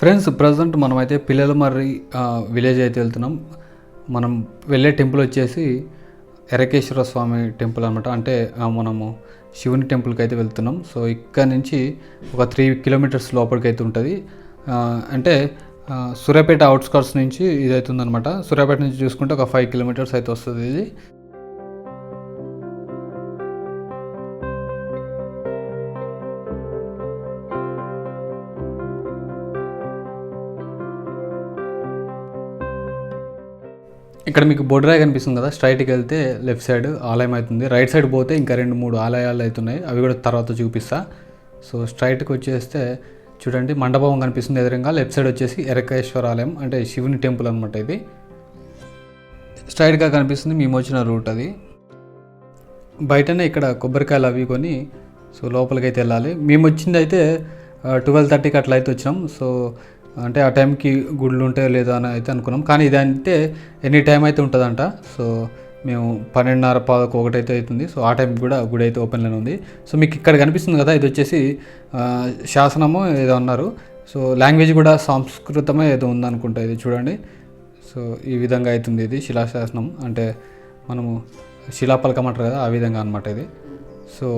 Friends present మనమైతే Pillalamarri village అయితే వెళ్తున్నాం. మనం వెళ్ళే టెంపుల్ వచ్చేసి ఎరకేశ్వర స్వామి టెంపుల్ అనమాట. అంటే మనము శివుని టెంపుల్కి అయితే వెళ్తున్నాం. సో ఇక్కడ నుంచి ఒక 3 కిలోమీటర్స్ లోపలికి అయితే ఉంటుంది. అంటే సూర్యాపేట అవుట్స్కట్స్ నుంచి ఇది అవుతుందన్నమాట. సూర్యాపేట నుంచి చూసుకుంటే ఒక 5 కిలోమీటర్స్ అయితే వస్తుంది ఇది. ఇక్కడ మీకు బొడ్రాయి కనిపిస్తుంది కదా, స్ట్రైట్కి వెళ్తే లెఫ్ట్ సైడ్ ఆలయం అవుతుంది. రైట్ సైడ్ పోతే ఇంకా 2-3 ఆలయాలు అవుతున్నాయి, అవి కూడా తర్వాత చూపిస్తా. సో స్ట్రైట్కి వచ్చేస్తే చూడండి మండపం కనిపిస్తుంది ఎదురుగా. లెఫ్ట్ సైడ్ వచ్చేసి ఎరకేశ్వర ఆలయం, అంటే శివుని టెంపుల్ అనమాట. ఇది స్ట్రైట్గా కనిపిస్తుంది మేము వచ్చిన రూట్ అది. బయటనే ఇక్కడ కొబ్బరికాయలు అవి కొని సో లోపలికి అయితే వెళ్ళాలి. మేము వచ్చింది అయితే 12:30కి అట్లా అయితే వచ్చినాం. సో అంటే ఆ టైంకి గుళ్ళు ఉంటాయో లేదా అని అయితే అనుకున్నాం, కానీ ఇదంటే ఎనీ టైం అయితే ఉంటుందంట. సో మేము 12:30-1 అయితే అవుతుంది. సో ఆ టైంకి కూడా గుడి అయితే ఓపెన్లోనే ఉంది. సో మీకు ఇక్కడ కనిపిస్తుంది కదా, ఇది వచ్చేసి శాసనము ఏదో అన్నారు. సో లాంగ్వేజ్ కూడా సంస్కృతమే ఏదో ఉందనుకుంటా. ఇది చూడండి. సో ఈ విధంగా అవుతుంది. ఇది శిలాశాసనం, అంటే మనము శిలాపలకం అంటారు కదా, ఆ విధంగా అనమాట ఇది. సో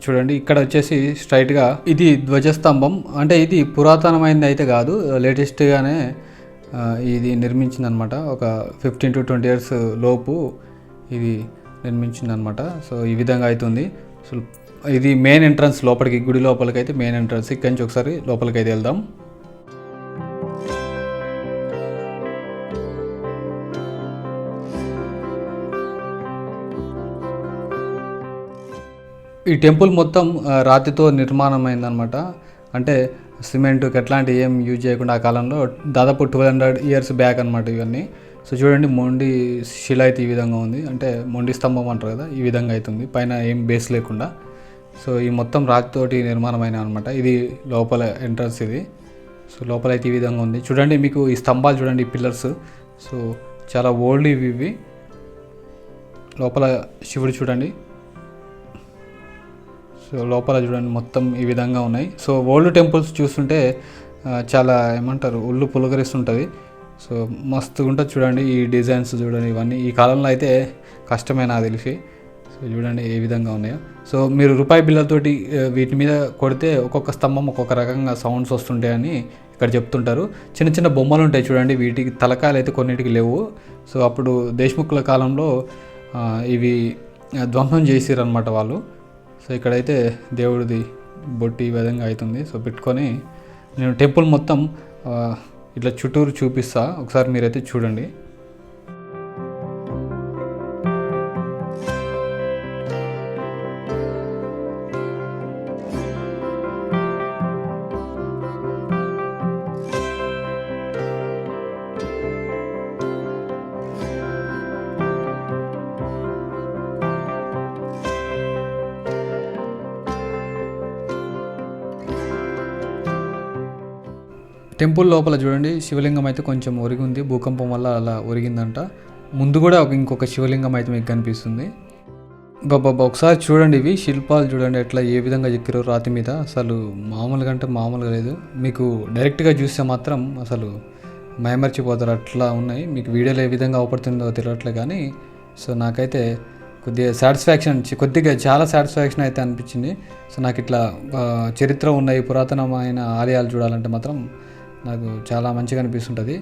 చూడండి ఇక్కడ వచ్చేసి స్ట్రైట్గా ఇది ధ్వజస్తంభం. అంటే ఇది పురాతనమైనది అయితే కాదు, లేటెస్ట్గానే ఇది నిర్మించిందనమాట. ఒక 15-20 ఇయర్స్ లోపు ఇది నిర్మించిందనమాట. సో ఈ విధంగా అవుతుంది. సో ఇది మెయిన్ ఎంట్రన్స్ లోపలికి, గుడి లోపలికి అయితే మెయిన్ ఎంట్రన్స్. ఇక్కడి నుంచి ఒకసారి లోపలికి అయితే వెళ్దాం. ఈ టెంపుల్ మొత్తం రాతితో నిర్మాణమైందనమాట. అంటే సిమెంట్కి ఎట్లాంటి ఏం యూజ్ చేయకుండా ఆ కాలంలో దాదాపు 1200 ఇయర్స్ బ్యాక్ అనమాట ఇవన్నీ. సో చూడండి మొండి శిల అయితే ఈ విధంగా ఉంది, అంటే మొండి స్తంభం అంటారు కదా, ఈ విధంగా అవుతుంది, పైన ఏం బేస్ లేకుండా. సో ఈ మొత్తం రాతితోటి నిర్మాణమైన అనమాట. ఇది లోపల ఎంట్రన్స్ ఇది. సో లోపల అయితే ఈ విధంగా ఉంది. చూడండి మీకు ఈ స్తంభాలు చూడండి, ఈ పిల్లర్స్. సో చాలా ఓల్డ్ ఇవి. లోపల శివుడు చూడండి. సో లోపల చూడండి మొత్తం ఈ విధంగా ఉన్నాయి. సో ఓల్డ్ టెంపుల్స్ చూస్తుంటే చాలా ఏమంటారు, ఒళ్ళు పులకరిస్తుంటుంది. సో మస్తుగా ఉంటుంది చూడండి. ఈ డిజైన్స్ చూడండి, ఇవన్నీ ఈ కాలంలో అయితే కష్టమే నాకు తెలిసి. సో చూడండి ఏ విధంగా ఉన్నాయో. సో మీరు రూపాయి బిళ్ళతోటి వీటి మీద కొడితే ఒక్కొక్క స్తంభం ఒక్కొక్క రకంగా సౌండ్స్ వస్తుంటాయని ఇక్కడ చెప్తుంటారు. చిన్న చిన్న బొమ్మలు ఉంటాయి చూడండి, వీటికి తలకాయలు అయితే కొన్నిటికి లేవు. సో అప్పుడు దేశముఖుల కాలంలో ఇవి ధ్వంసం చేసిరన్నమాట వాళ్ళు. సో ఇక్కడైతే దేవుడిది బొట్టి ఈ విధంగా అవుతుంది. సో పెట్టుకొని నేను టెంపుల్ మొత్తం ఇట్లా చుట్టూరు చూపిస్తా, ఒకసారి మీరైతే చూడండి. టెంపుల్ లోపల చూడండి శివలింగం అయితే కొంచెం ఒరిగి ఉంది, భూకంపం వల్ల అలా ఒరిగిందంట. ముందు కూడా ఇంకొక శివలింగం అయితే మీకు కనిపిస్తుంది. బాబా ఒకసారి చూడండి, ఇవి శిల్పాలు చూడండి ఎట్లా ఏ విధంగా చెక్కిరో రాతి మీద. అసలు మామూలుగా అంటే మామూలుగా లేదు. మీకు డైరెక్ట్గా చూస్తే మాత్రం అసలు మైమర్చిపోతారు, అట్లా ఉన్నాయి. మీకు వీడియోలో ఏ విధంగా అవపడుతుందో తెలియట్లే, కానీ సో నాకైతే కొద్దిగా సాటిస్ఫాక్షన్, చాలా సాటిస్ఫాక్షన్ అయితే అనిపించింది. సో నాకు ఇట్లా చరిత్ర ఉన్నాయి, పురాతనమైన ఆలయాలు చూడాలంటే మాత్రం నాకు చాలా మంచిగా అనిపిస్తుంటుంది.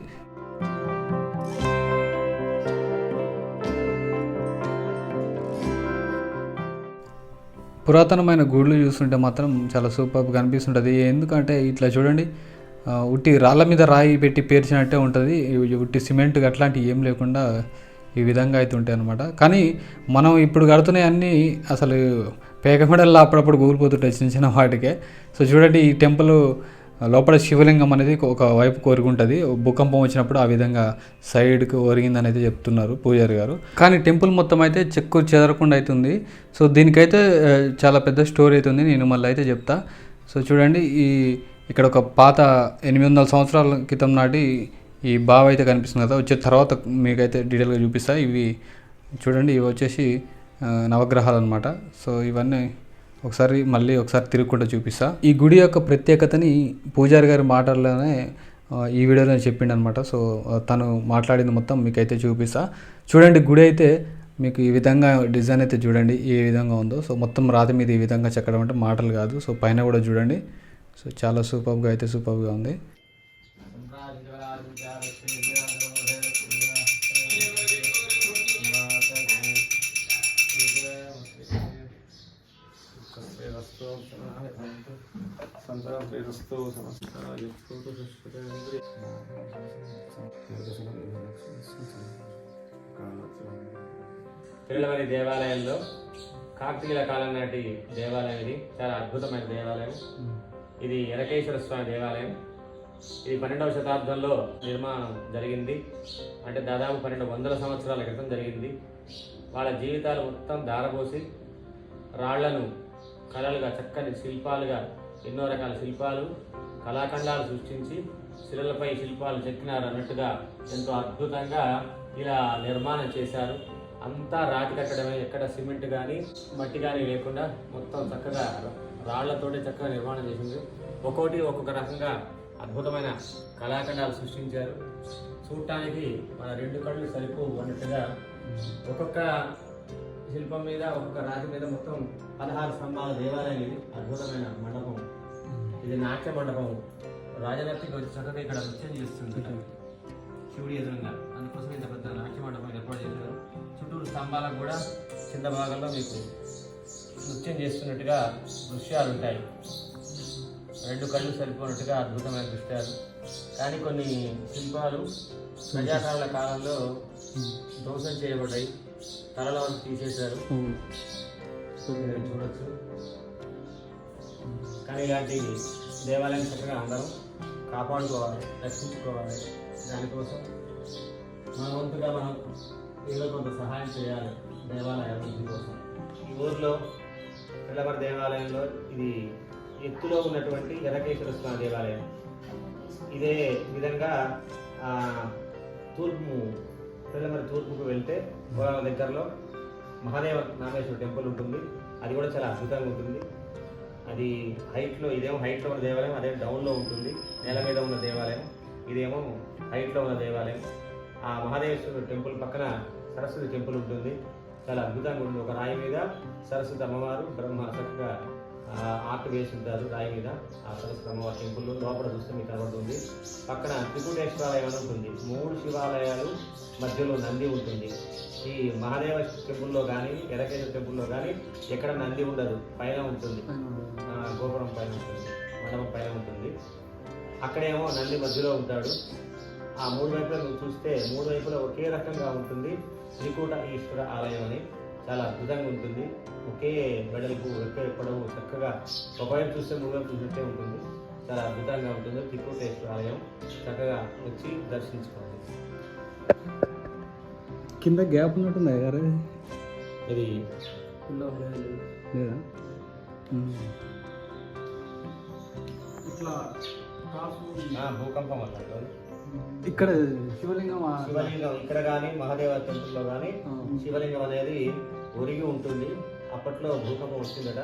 పురాతనమైన గుళ్ళు చూస్తుంటే మాత్రం చాలా సూపర్గా అనిపిస్తుంటుంది. ఎందుకంటే ఇట్లా చూడండి, ఉట్టి రాళ్ళ మీద రాయి పెట్టి పేర్చినట్టే ఉంటుంది. ఉట్టి సిమెంట్ అట్లాంటివి ఏం లేకుండా ఈ విధంగా అయితే ఉంటాయి అనమాట. కానీ మనం ఇప్పుడు కడుతున్నాయి అన్నీ అసలు పేకమెడల్లో అప్పుడప్పుడు కూలిపోతుంటాయి చిన్న చిన్న వాటికే. సో చూడండి ఈ టెంపుల్ లోపల శివలింగం అనేది ఒక వైపు కొరుగుంటుంది. భూకంపం వచ్చినప్పుడు ఆ విధంగా సైడ్కి ఒరిగిందని అయితే చెప్తున్నారు పూజారి గారు. కానీ టెంపుల్ మొత్తం అయితే చెక్కు చెదరకుండా అవుతుంది. సో దీనికైతే చాలా పెద్ద స్టోరీ అవుతుంది, నేను మళ్ళీ అయితే చెప్తా. సో చూడండి ఇక్కడ ఒక పాత 800 సంవత్సరాల క్రితం నాటి ఈ బావి అయితే కనిపిస్తుంది కదా, వచ్చే తర్వాత మీకైతే డీటెయిల్గా చూపిస్తా. ఇవి చూడండి, ఇవి వచ్చేసి నవగ్రహాలు అనమాట. సో ఇవన్నీ ఒకసారి తిరుగుకుంటూ చూపిస్తా. ఈ గుడి యొక్క ప్రత్యేకతని పూజారి గారి మాటల్లోనే ఈ వీడియోలో చెప్పిండు అనమాట. సో తను మాట్లాడింది మొత్తం మీకైతే చూపిస్తా. చూడండి గుడి అయితే మీకు ఈ విధంగా డిజైన్ అయితే చూడండి ఏ విధంగా ఉందో. సో మొత్తం రాతి మీద ఈ విధంగా చెక్కడం అంటే మాటలు కాదు. సో పైన కూడా చూడండి. సో చాలా సూపర్గా ఉంది. తిరుమల దేవాలయంలో కాకతీయుల కాలం నాటి దేవాలయం. ఇది చాలా అద్భుతమైన దేవాలయం. ఇది ఎరకేశ్వర స్వామి దేవాలయం. ఇది 12వ శతాబ్దంలో నిర్మాణం జరిగింది. అంటే దాదాపు 1200 సంవత్సరాల క్రితం జరిగింది. వాళ్ళ జీవితాలు మొత్తం దారపోసి రాళ్లను కళలుగా, చక్కని శిల్పాలుగా, ఎన్నో రకాల శిల్పాలు, కళాఖండాలు సృష్టించి శిలలపై శిల్పాలు చెక్కినారు అన్నట్టుగా ఎంతో అద్భుతంగా ఇలా నిర్మాణం చేశారు. అంతా రాతి కట్టడమే, ఎక్కడ సిమెంట్ కానీ మట్టి కానీ లేకుండా మొత్తం చక్కగా రాళ్లతోటి చక్కగా నిర్మాణం చేసింది. ఒక్కొక్కటి ఒక్కొక్క రకంగా అద్భుతమైన కళాఖండాలు సృష్టించారు. చూడటానికి మన 2 కళ్ళు సరిపోవు అన్నట్టుగా ఒక్కొక్క శిల్పం మీద, ఒక్కొక్క రాతి మీద మొత్తం 16 స్తంభాల దేవాలయం. ఇది అద్భుతమైన మండపం. ఇది నాట్య మండపం. రాజనర్తికి వచ్చి చక్కగా ఇక్కడ నృత్యం చేస్తుంది శివుడి ఎదురుగా. అందుకోసం ఇంత పెద్ద నాట్య మండపం ఏర్పాటు చేశారు. చుట్టూరు స్తంభాలకు కూడా కింద భాగంలో మీకు నృత్యం చేస్తున్నట్టుగా దృశ్యాలు ఉంటాయి. 2 కళ్ళు సరిపోయినట్టుగా అద్భుతమైన దృశ్యాలు. కానీ కొన్ని శిల్పాలు ప్రజాకారుల కాలంలో ధ్వంసం చేయబడ్డాయి, తలలో తీసేశారు, చూడొచ్చు. కానీ ఇలాంటి దేవాలయం చక్కగా అందరం కాపాడుకోవాలి, రక్షించుకోవాలి. దానికోసం మన వంతుగా మనం ఏదో కొంత సహాయం చేయాలి దేవాలయ అభివృద్ధి కోసం. ఈ ఊర్లో పిల్లమర దేవాలయంలో ఇది ఎత్తులో ఉన్నటువంటి ఎరకేశ్వర స్వామి దేవాలయం. ఇదే విధంగా పిల్లమర తూర్పుకు వెళ్తే గోదావరి దగ్గరలో మహాదేవ నాగేశ్వర టెంపుల్ ఉంటుంది. అది కూడా చాలా అద్భుతంగా ఉంటుంది. అది హైట్లో, ఇదేమో హైట్లో ఉన్న దేవాలయం, అదే డౌన్లో ఉంటుంది, నేల మీద ఉన్న దేవాలయం. ఇదేమో హైట్లో ఉన్న దేవాలయం. ఆ మహాదేవేశ్వర టెంపుల్ పక్కన సరస్వతి టెంపుల్ ఉంటుంది. చాలా అద్భుతంగా ఉంటుంది. ఒక రాయి మీద సరస్వతి అమ్మవారు, బ్రహ్మ చక్కగా ఆర్ట్ వేసి ఉంటారు రాయి మీద. ఆ సరస్వతి అమ్మవారి టెంపుల్ లోపల చూస్తే మీకు కనబడుతుంది. పక్కన త్రిపుటేశ్వరాలయం అని ఉంటుంది. 3 శివాలయాలు మధ్యలో నంది ఉంటుంది. ఈ మహాదేవ టెంపుల్లో కానీ, ఎరకేశ్వర టెంపుల్లో కానీ ఎక్కడ నంది ఉండదు, పైన ఉంటుంది, గోపురం పైన ఉంటుంది, మండపం పైన ఉంటుంది. అక్కడేమో నంది మధ్యలో ఉంటాడు. ఆ 3 వైపులా నువ్వు చూస్తే 3 వైపులా ఒకే రకంగా ఉంటుంది. త్రికూట ఈశ్వర ఆలయం అని చాలా అద్భుతంగా ఉంటుంది. ఒకే వెడల్పు, ఒకే పొడవు, చక్కగా ఒకవైపు చూస్తే 3 వైపు చూసినట్టే ఉంటుంది. చాలా అద్భుతంగా ఉంటుంది. త్రికూటేశ్వర ఆలయం చక్కగా వచ్చి దర్శించుకోండి. కింద గ్యాప్ ఉన్నట్టుంది గారు. ఇది లేదా ఇట్లా భూకంపం అన్నట్టు ఇక్కడ శివలింగం ఇక్కడ కానీ మహాదేవ టెంపుల్లో కానీ శివలింగం అనేది ఒరిగి ఉంటుంది. అప్పట్లో భూకంపం వచ్చిందట,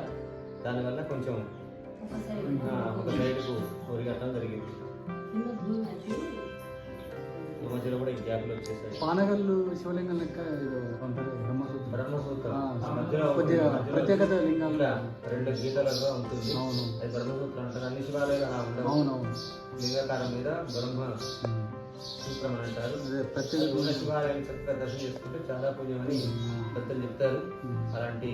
దానివల్ల కొంచెం ఒక సైడ్కు ఒరిగట్టడం జరిగింది. మధ్యలో కూడా ఈ గ్యాప్లు వచ్చేసాయి. పానగల్లు శివలింగం లెక్క బ్రహ్మసూత్రం మధ్యలో ప్రత్యేకత లింగం 2 గీతలుగా ఉంటుంది. అది బ్రహ్మసూత్రం అంటారు. అన్ని శివాలయాలు అలా ఉండవు. లింగాకారం మీద బ్రహ్మ సూత్రం అని అంటారు. ఉన్న శివాలయాన్ని చక్కగా దర్శనం చేసుకుంటే చాలా పుణ్యం అని పెద్దలు చెప్తారు. అలాంటి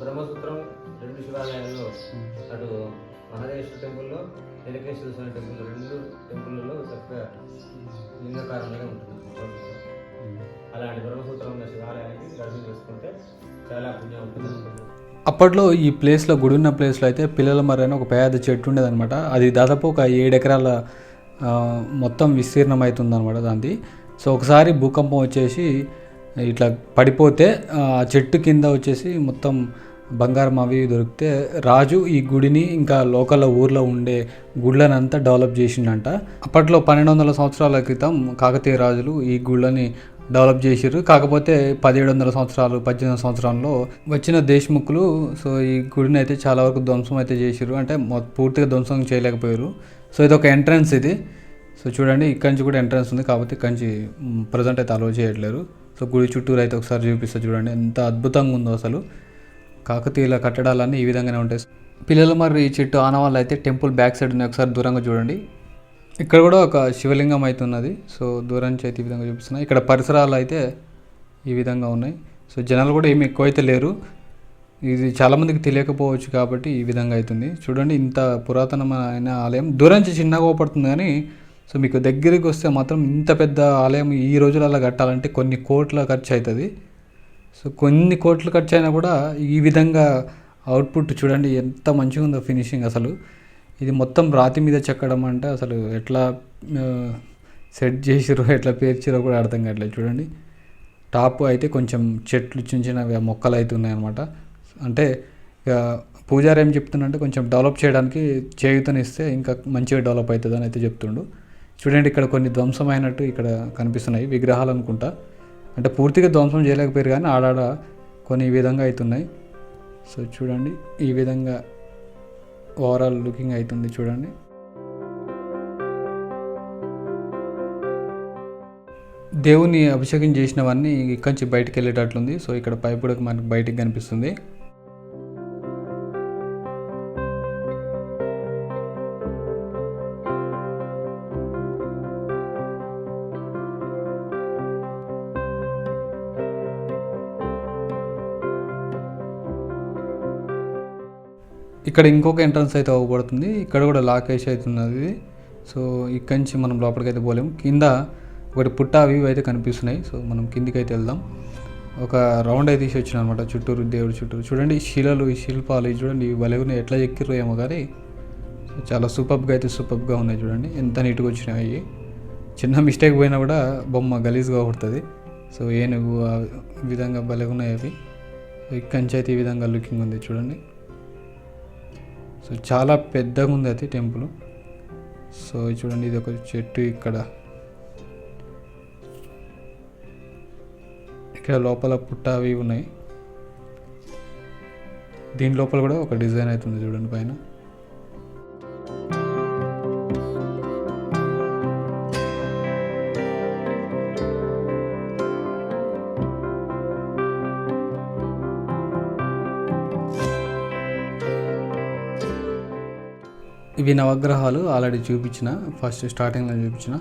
బ్రహ్మసూత్రం 2 శివాలయాల్లో, అటు మహాదేశ్వర టెంపుల్లో, ఎరకేశ్వర స్వామి టెంపుల్, 2 టెంపుల్లో చక్కగా లింగకారంగా ఉంటుంది. అలాంటి బ్రహ్మసూత్రం ఉన్న శివాలయానికి దర్శనం చేసుకుంటే చాలా పుణ్యం ఉంటుంది. అప్పట్లో ఈ ప్లేస్లో, గుడి ఉన్న ప్లేస్లో అయితే పిల్లల మర్రి ఒక పెద్ద చెట్టు ఉండేదన్నమాట. అది దాదాపు ఒక 7 ఎకరాల మొత్తం విస్తీర్ణం అవుతుందన్నమాట దాన్ని. సో ఒకసారి భూకంపం వచ్చేసి ఇట్లా పడిపోతే ఆ చెట్టు కింద వచ్చేసి మొత్తం బంగారం అవి దొరికితే రాజు ఈ గుడిని ఇంకా లోకల్ ఊర్లో ఉండే గుళ్ళనంతా డెవలప్ చేసిండంట. అప్పట్లో 1200 సంవత్సరాల క్రితం కాకతీయ రాజులు ఈ గుళ్ళని డెవలప్ చేసిర్రు. కాకపోతే 1700 సంవత్సరాలు 1800 సంవత్సరాల్లో వచ్చిన దేశముఖులు సో ఈ గుడిని అయితే చాలా వరకు ధ్వంసం అయితే చేసిర్రు. అంటే పూర్తిగా ధ్వంసం చేయలేకపోయారు. సో ఇది ఒక ఎంట్రన్స్ ఇది. సో సో చూడండి ఇక్కడి నుంచి కూడా ఎంట్రన్స్ ఉంది, కాకపోతే ఇక్కడి నుంచి ప్రజెంట్ అయితే అలో చేయట్లేరు. సో గుడి చుట్టూరు అయితే ఒకసారి చూపిస్తా చూడండి, ఎంత అద్భుతంగా ఉందో అసలు. కాకతీయుల కట్టడాలన్నీ ఈ విధంగానే ఉంటాయి. పిల్లలు మరి ఈ చెట్టు ఆనవాళ్ళు అయితే టెంపుల్ బ్యాక్ సైడ్ ఉన్నాయి, ఒకసారి దూరంగా చూడండి. ఇక్కడ కూడా ఒక శివలింగం అయితే ఉన్నది. సో దూరం నుంచి అయితే ఈ విధంగా చూపిస్తున్నాయి. ఇక్కడ పరిసరాలు అయితే ఈ విధంగా ఉన్నాయి. సో జనాలు కూడా ఏమి ఎక్కువ అయితే లేరు. ఇది చాలామందికి తెలియకపోవచ్చు కాబట్టి ఈ విధంగా అవుతుంది. చూడండి ఇంత పురాతనమైన ఆలయం దూరం నుంచి చిన్నగా పడుతుంది, కానీ సో మీకు దగ్గరికి వస్తే మాత్రం ఇంత పెద్ద ఆలయం ఈ రోజులలో కట్టాలంటే కొన్ని కోట్ల ఖర్చు అవుతుంది. సో కొన్ని కోట్లు ఖర్చు అయినా కూడా ఈ విధంగా అవుట్పుట్ చూడండి ఎంత మంచిగా ఉందో ఫినిషింగ్ అసలు. ఇది మొత్తం రాతి మీద చెక్కడం అంటే అసలు ఎట్లా సెట్ చేసిరో ఎట్లా పేర్చిరో కూడా అర్థం కావట్లేదు. చూడండి టాప్ అయితే కొంచెం చెట్లు చిన్న చిన్న మొక్కలు అయితే ఉన్నాయన్నమాట. అంటే ఇక పూజారి ఏం చెప్తుందంటే కొంచెం డెవలప్ చేయడానికి చేయూతనిస్తే ఇంకా మంచిగా డెవలప్ అవుతుంది అని అయితే చెప్తుండు. చూడండి ఇక్కడ కొన్ని ధ్వంసమైనట్టు ఇక్కడ కనిపిస్తున్నాయి విగ్రహాలు అనుకుంటా. అంటే పూర్తిగా ధ్వంసం చేయలేకపోయారు కానీ ఆడాడ కొన్ని ఈ విధంగా అవుతున్నాయి. సో చూడండి ఈ విధంగా ఓవరాల్ లుకింగ్ అవుతుంది చూడండి. దేవుని అభిషేకం చేసినవన్నీ ఇక్కడి నుంచి బయటికి వెళ్ళేటట్లుంది. సో ఇక్కడ పైపు కూడా మనకు బయటికి కనిపిస్తుంది. ఇక్కడ ఇంకొక ఎంట్రన్స్ అయితే అవ్వబడుతుంది. ఇక్కడ కూడా లాక్ వేసి అవుతున్నది. సో ఇక్కడి నుంచి మనం లోపలికి అయితే పోలేము. కింద ఒకటి పుట్ట అవి అయితే కనిపిస్తున్నాయి. సో మనం కిందికి అయితే వెళ్దాం. ఒక రౌండ్ అయితే తీసి వచ్చిన అనమాట చుట్టూరు, దేవుడి చుట్టూరు. చూడండి ఈ శిలలు, ఈ శిల్పాలు చూడండి ఇవి ఎట్లా ఎక్కిర్రో ఏమో కానీ సో చాలా సూపర్గా ఉన్నాయి. చూడండి ఎంత నీట్గా వచ్చినాయి. చిన్న మిస్టేక్ పోయినా కూడా బొమ్మ గలీజ్గా పడుతుంది. సో ఏనుగు ఆ విధంగా భలే ఉన్నాయి అవి. ఇక్కడి నుంచి అయితే ఈ విధంగా లుకింగ్ ఉంది చూడండి. సో చాలా పెద్దగా ఉంది అది టెంపుల్. సో చూడండి ఇది ఒక చెట్టు, ఇక్కడ లోపల పుట్ట అవి ఉన్నాయి. దీని లోపల కూడా ఒక డిజైన్ అవుతుంది చూడండి పైన. ఇవి నవగ్రహాలు ఆల్రెడీ చూపించిన, ఫస్ట్ స్టార్టింగ్లో చూపించిన.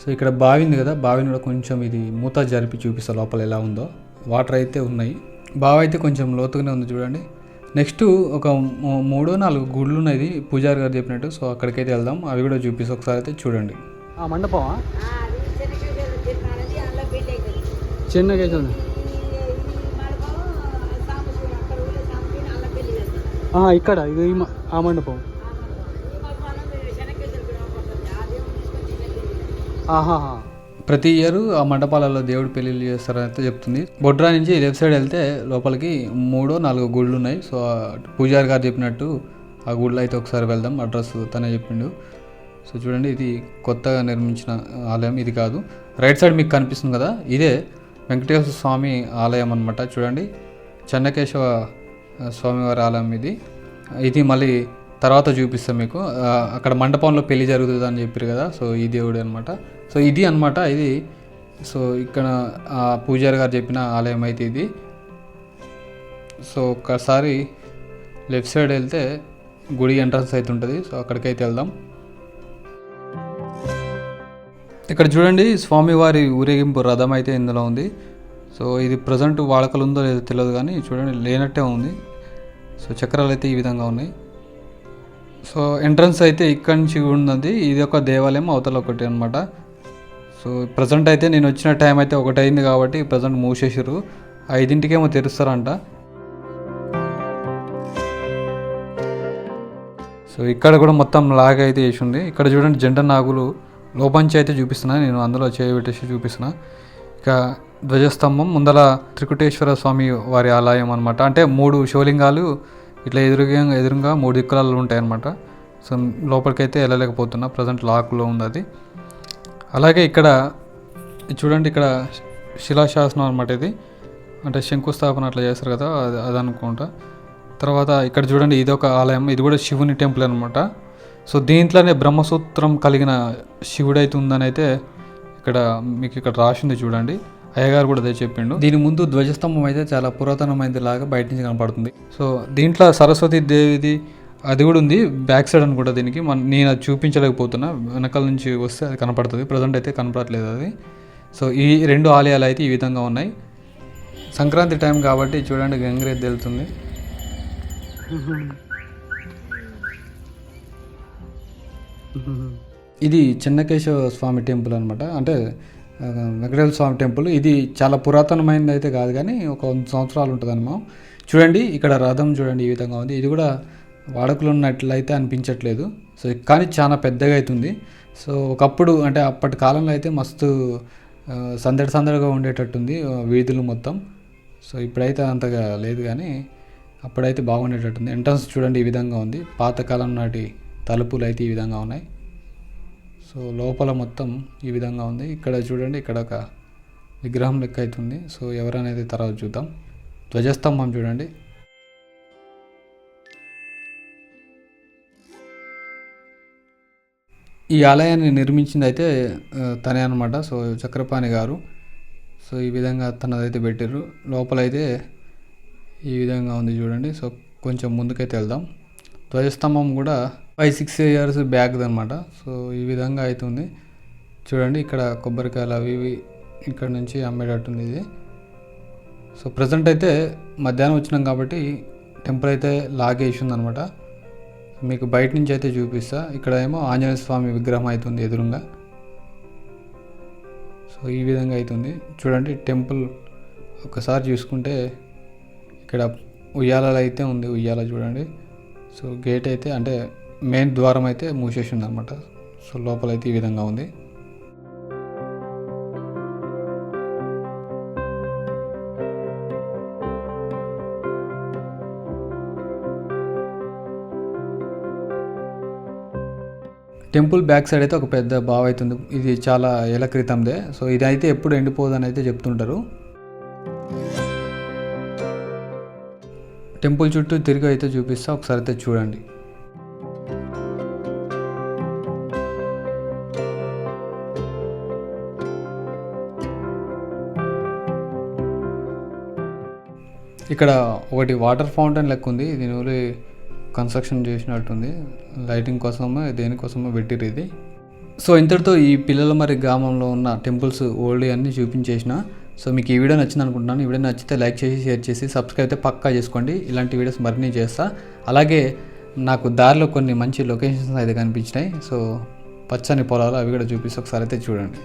సో ఇక్కడ బావి ఉంది కదా, బావిని కూడా కొంచెం ఇది మూత జరిపి చూపిస్తా లోపల ఎలా ఉందో. వాటర్ అయితే ఉన్నాయి. బావి అయితే కొంచెం లోతుగానే ఉంది చూడండి. నెక్స్ట్ ఒక 3-4 గుళ్ళు ఉన్నాయి పూజారి గారు చెప్పినట్టు. సో అక్కడికైతే వెళ్దాం, అవి కూడా చూపిస్తా ఒకసారి అయితే చూడండి. మండపమా చిన్నగా ఇక్కడ ఇది ఆ మండపం. ప్రతి ఇయర్ ఆ మండపాలలో దేవుడు పెళ్ళిళ్ళు చేస్తారని అయితే చెప్తుంది. బొడ్రా నుంచి లెఫ్ట్ సైడ్ వెళ్తే లోపలికి 3-4 గుళ్ళు ఉన్నాయి. సో పూజారి గారు చెప్పినట్టు ఆ గుళ్ళు అయితే ఒకసారి వెళ్దాం. అడ్రస్ తనే చెప్పిండు. సో చూడండి ఇది కొత్తగా నిర్మించిన ఆలయం ఇది కాదు. రైట్ సైడ్ మీకు కనిపిస్తుంది కదా, ఇదే వెంకటేశ్వర స్వామి ఆలయం అనమాట. చూడండి చెన్నకేశవ స్వామివారి ఆలయం ఇది మళ్ళీ తర్వాత చూపిస్తాం మీకు. అక్కడ మండపంలో పెళ్లి జరుగుతుంది అని చెప్పారు కదా, సో ఈ దేవుడు అనమాట. సో ఇది అనమాట ఇది. సో ఇక్కడ పూజారి గారు చెప్పిన ఆలయం అయితే ఇది. సో ఒక్కసారి లెఫ్ట్ సైడ్ వెళ్తే గుడి ఎంట్రన్స్ అయితే ఉంటుంది. సో అక్కడికైతే వెళ్దాం. ఇక్కడ చూడండి స్వామివారి ఊరేగింపు రథం అయితే ఇందులో ఉంది. సో ఇది ప్రజెంట్ వాడకలు ఉందో లేదో తెలియదు కానీ చూడండి లేనట్టే ఉంది. సో చక్రాలు అయితే ఈ విధంగా ఉన్నాయి. సో ఎంట్రన్స్ అయితే ఇక్కడి నుంచి ఉన్నది. ఇది ఒక దేవాలయం, అవతల ఒకటి అనమాట. సో ప్రజెంట్ అయితే నేను వచ్చిన టైం అయితే 1 అయింది కాబట్టి ప్రజెంట్ మూసేసారు. 5ంటికేమో తెరుస్తారంట. సో ఇక్కడ కూడా మొత్తం లాగ్ అయితే వేసి ఉంది. ఇక్కడ చూడండి జంట నాగులు లోపంచి అయితే చూపిస్తున్నా, నేను అందులో చేయబెట్టేసి చూపిస్తున్నా. ఇక ధ్వజస్తంభం ముందల త్రికుటేశ్వర స్వామి వారి ఆలయం అనమాట. అంటే 3 శివలింగాలు ఇట్లా ఎదురుగా 3 దిక్కులలో ఉంటాయన్నమాట. సో లోపలికైతే వెళ్ళలేకపోతున్నా, ప్రజెంట్ లాక్లో ఉంది అది. అలాగే ఇక్కడ చూడండి ఇక్కడ శిలాశాసనం అనమాట ఇది. అంటే శంకుస్థాపన అట్లా చేస్తారు కదా, అది అనుకుంటా. తర్వాత ఇక్కడ చూడండి ఇది ఒక ఆలయం, ఇది కూడా శివుని టెంపుల్ అనమాట. సో దీంట్లోనే బ్రహ్మసూత్రం కలిగిన శివుడైతే ఉందని అయితే ఇక్కడ మీకు ఇక్కడ రాసింది చూడండి. అయ్యగారు కూడా అదే చెప్పిండు. దీని ముందు ధ్వజస్తంభం అయితే చాలా పురాతనమైనది లాగా బయట నుంచి కనపడుతుంది. సో దీంట్లో సరస్వతి దేవిది అది కూడా ఉంది బ్యాక్ సైడ్ అని కూడా. దీనికి నేను అది చూపించలేకపోతున్నా, వెనకాల నుంచి వస్తే అది కనపడుతుంది. ప్రజెంట్ అయితే కనపడట్లేదు అది. సో ఈ 2 ఆలయాలు అయితే ఈ విధంగా ఉన్నాయి. సంక్రాంతి టైం కాబట్టి చూడండి గంగిరెద్దు వెళ్తుంది. ఇది చెన్నకేశవ స్వామి టెంపుల్ అనమాట. అంటే వెంకటేశ్వర స్వామి టెంపుల్. ఇది చాలా పురాతనమైనది అయితే కాదు కానీ ఒక 100 సంవత్సరాలు ఉంటుందన్నమా. చూడండి ఇక్కడ రథం చూడండి ఈ విధంగా ఉంది. ఇది కూడా వాడుకలో ఉన్నట్లయితే అనిపించట్లేదు. సో కానీ చాలా పెద్దగా అవుతుంది. సో ఒకప్పుడు అంటే అప్పటి కాలంలో అయితే మస్తు సందడిగా ఉండేటట్టుంది వీధులు మొత్తం. సో ఇప్పుడైతే అంతగా లేదు కానీ అప్పుడైతే బాగుండేటట్టుంది. ఎంట్రన్స్ చూడండి ఈ విధంగా ఉంది. పాతకాలం నాటి తలుపులు అయితే ఈ విధంగా ఉన్నాయి. సో లోపల మొత్తం ఈ విధంగా ఉంది. ఇక్కడ చూడండి ఇక్కడ ఒక విగ్రహం లెక్క అవుతుంది. సో ఎవరనేది తర్వాత చూద్దాం. ధ్వజస్తంభం చూడండి. ఈ ఆలయాన్ని నిర్మించింది అయితే తనే అనమాట. సో చక్రపాణి గారు. సో ఈ విధంగా తనదైతే పెట్టారు. లోపలైతే ఈ విధంగా ఉంది చూడండి. సో కొంచెం ముందుకైతే వెళ్దాం. ధ్వజస్తంభం కూడా 5-6 years బ్యాక్ అనమాట. సో ఈ విధంగా అవుతుంది చూడండి. ఇక్కడ కొబ్బరికాయలు అవి ఇవి ఇక్కడ నుంచి అమ్మేటట్టుంది ఇది. సో ప్రజెంట్ అయితే మధ్యాహ్నం వచ్చినాం కాబట్టి టెంపుల్ అయితే లాగేసి ఉందనమాట. మీకు బయట నుంచి అయితే చూపిస్తా. ఇక్కడ ఏమో ఆంజనేయ స్వామి విగ్రహం అవుతుంది ఎదురుగా. సో ఈ విధంగా అవుతుంది చూడండి. టెంపుల్ ఒకసారి చూసుకుంటే ఇక్కడ ఉయ్యాలలో అయితే ఉంది. ఉయ్యాల చూడండి. సో గేట్ అయితే అంటే మెయిన్ ద్వారం అయితే మూసేసి ఉందన్నమాట. సో లోపలైతే ఈ విధంగా ఉంది. టెంపుల్ బ్యాక్ సైడ్ అయితే ఒక పెద్ద బావి అవుతుంది. ఇది చాలా ఏళ్ల క్రితందే. సో ఇది అయితే ఎప్పుడు ఎండిపోదని అయితే చెప్తుంటారు. టెంపుల్ చుట్టూ తిరిగి అయితే చూపిస్తా, ఒకసారి అయితే చూడండి. ఇక్కడ ఒకటి వాటర్ ఫౌంటైన్ లెక్క ఉంది. దీని వల్ల కన్స్ట్రక్షన్ చేసినట్టుంది. లైటింగ్ కోసమో దేనికోసమో పెట్టిరు ఇది. సో ఇంతటితో ఈ పిల్లల మరి గ్రామంలో ఉన్న టెంపుల్స్ ఓల్డ్ అన్నీ చూపించేసిన. సో మీకు ఈ వీడియో నచ్చింది అనుకుంటున్నాను. ఈ వీడియో నచ్చితే లైక్ చేసి షేర్ చేసి సబ్స్క్రైబ్ అయితే పక్కా చేసుకోండి. ఇలాంటి వీడియోస్ మరిన్ని చేస్తా. అలాగే నాకు దారిలో కొన్ని మంచి లొకేషన్స్ అయితే కనిపించినాయి. సో పచ్చని పొలాలు అవి కూడా చూపిస్తే ఒకసారి అయితే చూడండి.